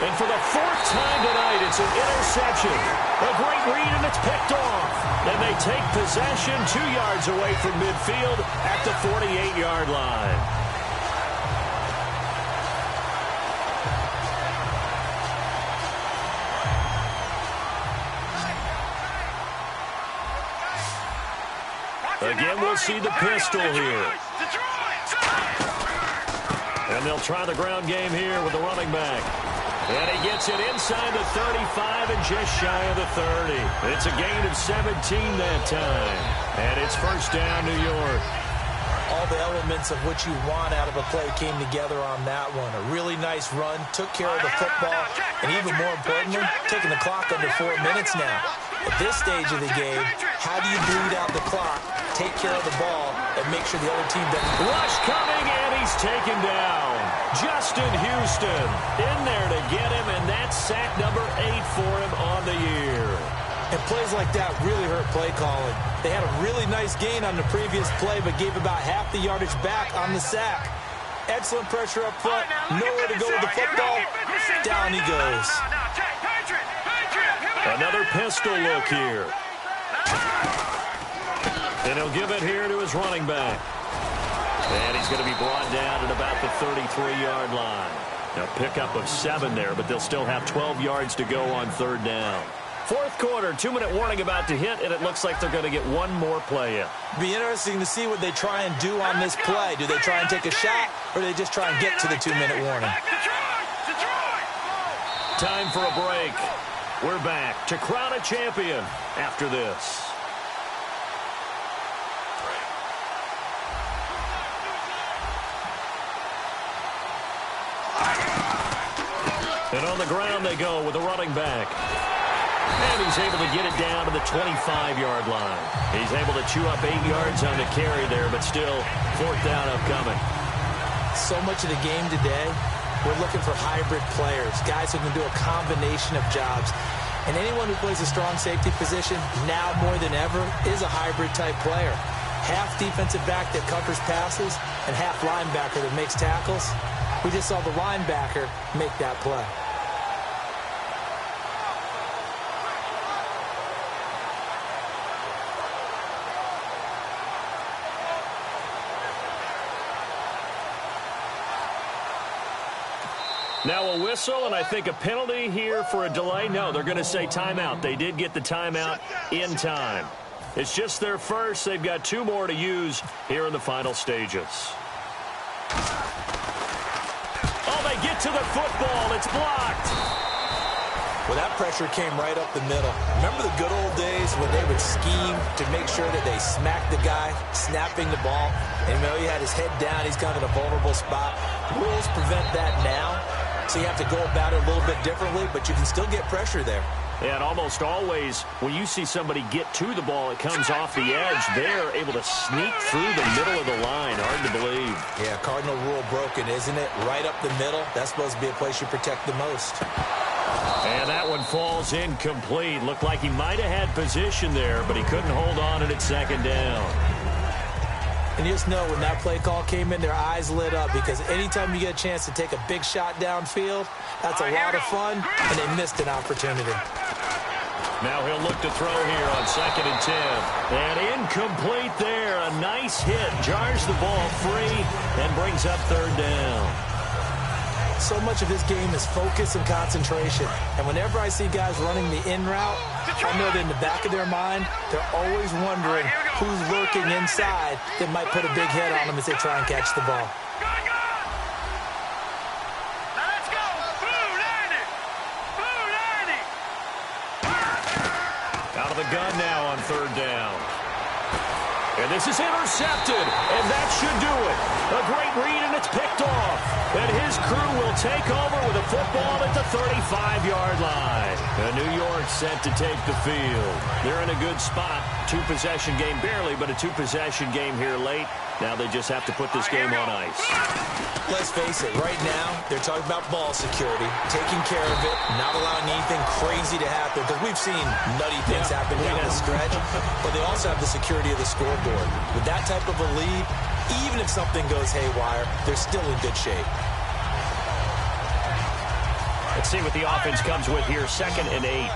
S4: And for the 4th time tonight, it's an interception. A great read, and it's picked off. And they take possession 2 yards away from midfield at the 48-yard line. Again, we'll see the pistol here. And they'll try the ground game here with the running back. And he gets it inside the 35 and just shy of the 30. It's a gain of 17 that time. And it's first down, New York.
S5: All the elements of what you want out of a play came together on that one. A really nice run, took care of the football, and even more importantly, taking the clock under 4 minutes now. At this stage of the game, how do you bleed out the clock, take care of the ball, and make sure the other team doesn't...
S4: Rush coming, and he's taken down. Justin Houston in there to get him, and that's sack number 8 for him on the year.
S5: And plays like that really hurt play calling. They had a really nice gain on the previous play, but gave about half the yardage back on the sack. Excellent pressure up front, nowhere to go with the football. Down he goes.
S4: Another pistol look here. And he'll give it here to his running back. And he's going to be brought down at about the 33-yard line. Now pickup of 7 there, but they'll still have 12 yards to go on 3rd down. Fourth quarter, 2-minute warning about to hit, and it looks like they're going to get one more play in.
S5: Be interesting to see what they try and do on this play. Do they try and take a shot, or do they just try and get to the 2-minute warning?
S4: Time for a break. We're back to crown a champion after this. And on the ground they go with the running back. And he's able to get it down to the 25-yard line. He's able to chew up 8 yards on the carry there, but still 4th down upcoming.
S5: So much of the game today, we're looking for hybrid players, guys who can do a combination of jobs. And anyone who plays a strong safety position, now more than ever, is a hybrid-type player. Half defensive back that covers passes and half linebacker that makes tackles. We just saw the linebacker make that play.
S4: Now a whistle, and I think a penalty here for a delay. No, they're going to say timeout. They did get the timeout in time. It's just their first. They've got 2 more to use here in the final stages. Oh, they get to the football. It's blocked.
S5: Well, that pressure came right up the middle. Remember the good old days when they would scheme to make sure that they smacked the guy, snapping the ball, and he had his head down. He's kind of in a vulnerable spot. Rules prevent that now, so you have to go about it a little bit differently, but you can still get pressure there.
S4: Yeah, and almost always when you see somebody get to the ball, it comes off the edge. They're able to sneak through the middle of the line. Hard to believe.
S5: Yeah, cardinal rule broken, isn't it? Right up the middle. That's supposed to be a place you protect the most.
S4: And that one falls incomplete. Looked like he might have had position there, but he couldn't hold on at it second down.
S5: And you just know when that play call came in, their eyes lit up, because anytime you get a chance to take a big shot downfield, that's a lot of fun, and they missed an opportunity.
S4: Now he'll look to throw here on 2nd and 10. And incomplete there. A nice hit. Jars the ball free and brings up 3rd down.
S5: So much of his game is focus and concentration. And whenever I see guys running the in route, I know that in the back of their mind, they're always wondering who's lurking inside that might put a big hit on them as they try and catch the ball.
S6: Now let's go. Blue 90. Blue 90.
S4: Out of the gun now on 3rd down. And this is intercepted, and that should do it. A great read, and it's picked off. And his crew will take over with a football at the 35-yard line. And New York set to take the field. They're in a good spot. 2-possession game, barely, but a 2-possession game here late. Now they just have to put this game on ice.
S5: Let's face it, right now, they're talking about ball security, taking care of it, not allowing anything crazy to happen, because we've seen nutty things happen down the stretch, but they also have the security of the scoreboard. With that type of a lead, even if something goes haywire, they're still in good shape.
S4: Let's see what the offense comes with here. 2nd and 8.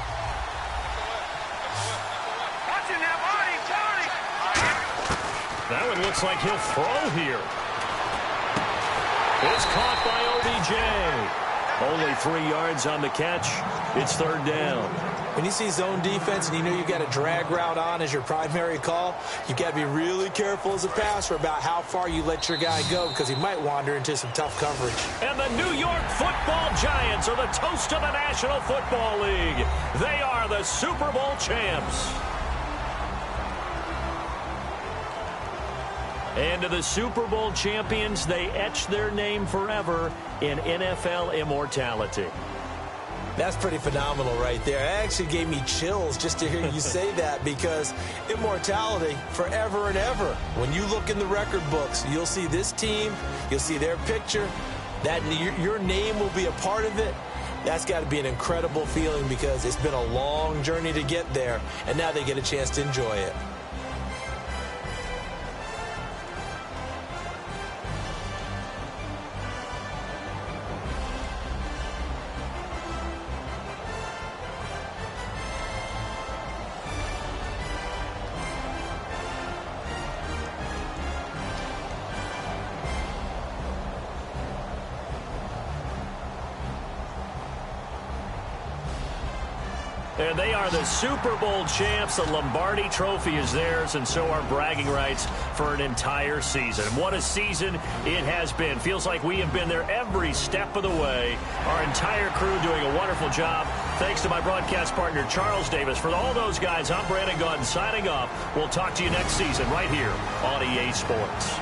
S6: Watching that body, Johnny.
S4: That one looks like he'll throw here. It's caught by OBJ. Only 3 yards on the catch. It's 3rd down.
S5: When you see zone defense and you know you've got a drag route on as your primary call, you've got to be really careful as a passer about how far you let your guy go, because he might wander into some tough coverage.
S4: And the New York Football Giants are the toast of the National Football League. They are the Super Bowl champs. And to the Super Bowl champions, they etch their name forever in NFL immortality.
S5: That's pretty phenomenal right there. It actually gave me chills just to hear you say that, because immortality forever and ever. When you look in the record books, you'll see this team, you'll see their picture, that your name will be a part of it. That's got to be an incredible feeling, because it's been a long journey to get there, and now they get a chance to enjoy it.
S4: And they are the Super Bowl champs. The Lombardi Trophy is theirs, and so are bragging rights for an entire season. What a season it has been. Feels like we have been there every step of the way. Our entire crew doing a wonderful job. Thanks to my broadcast partner, Charles Davis. For all those guys, I'm Brandon Gaudin signing off. We'll talk to you next season right here on EA Sports.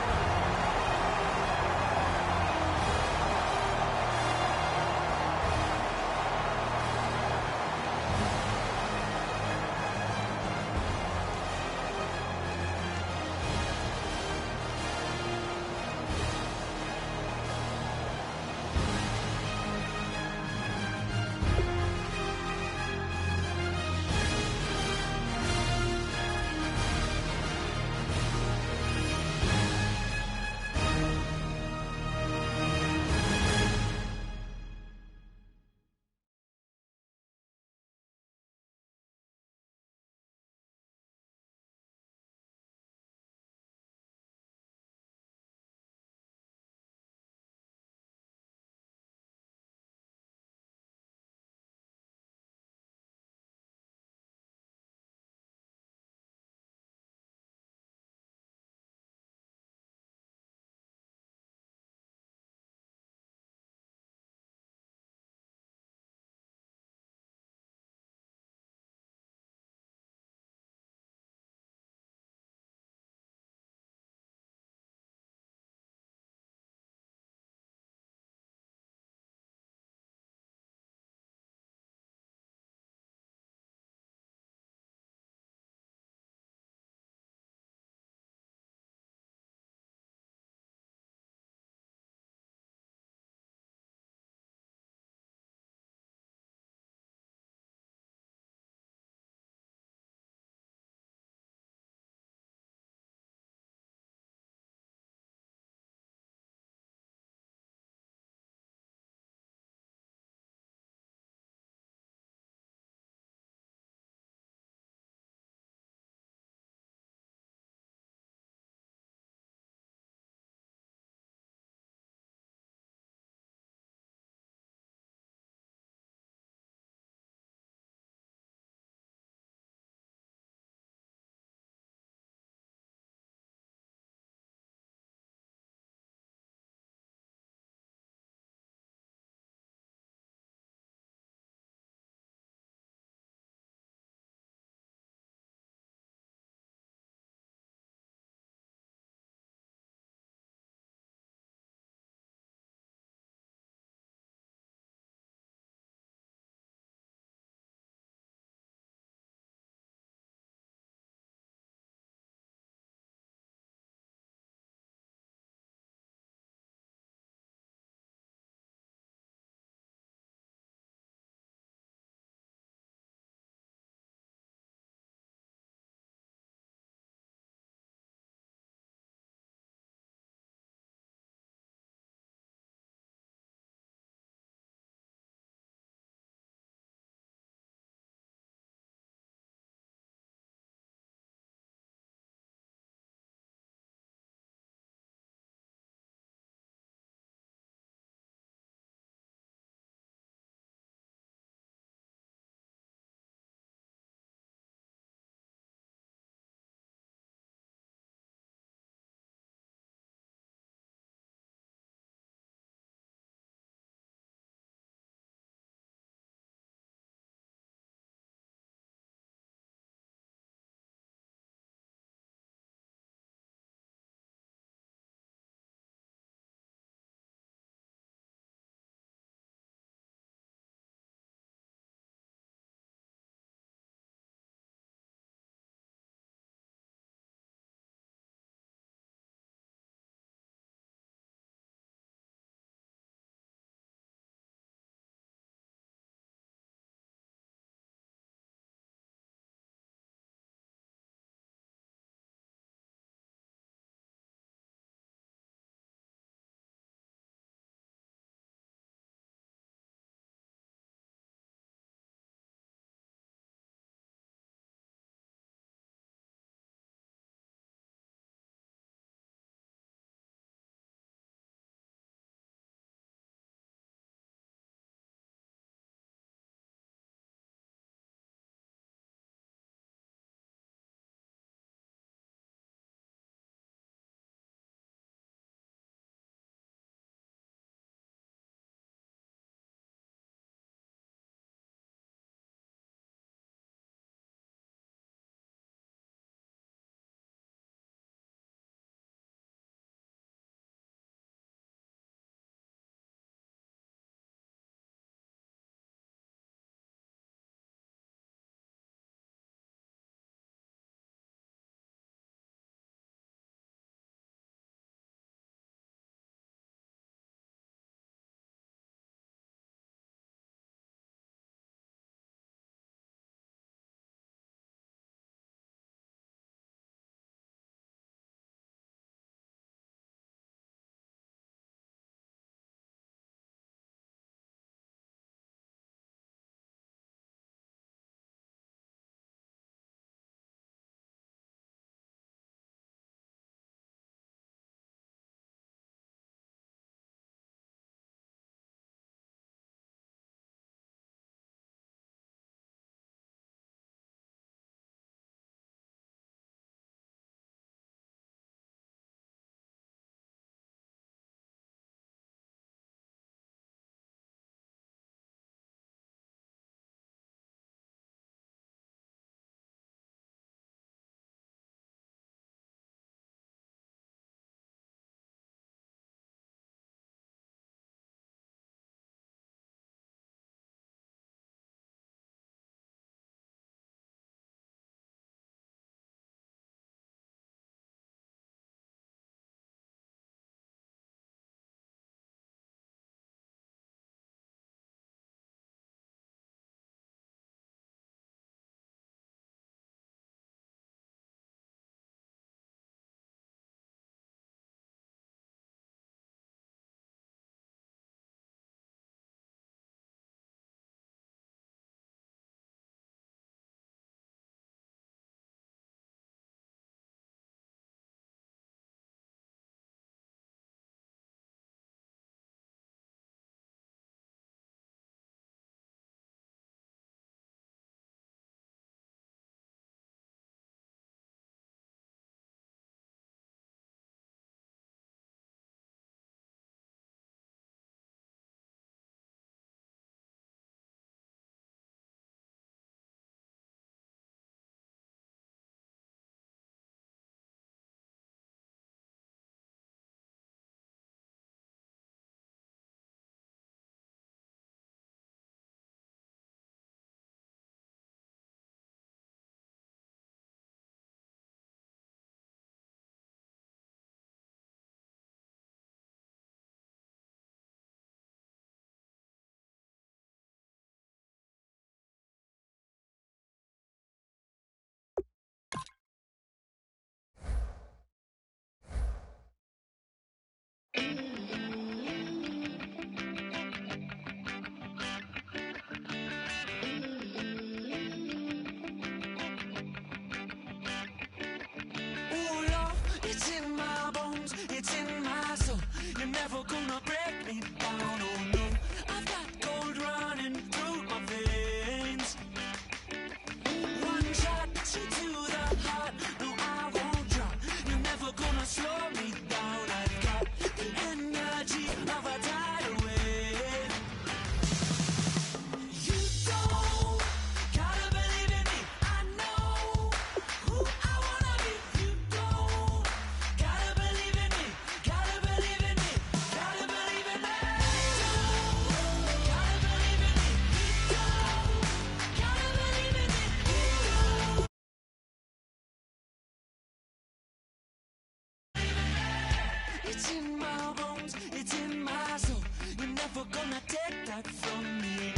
S7: It's in my bones, it's in my soul. You're never gonna take that from me.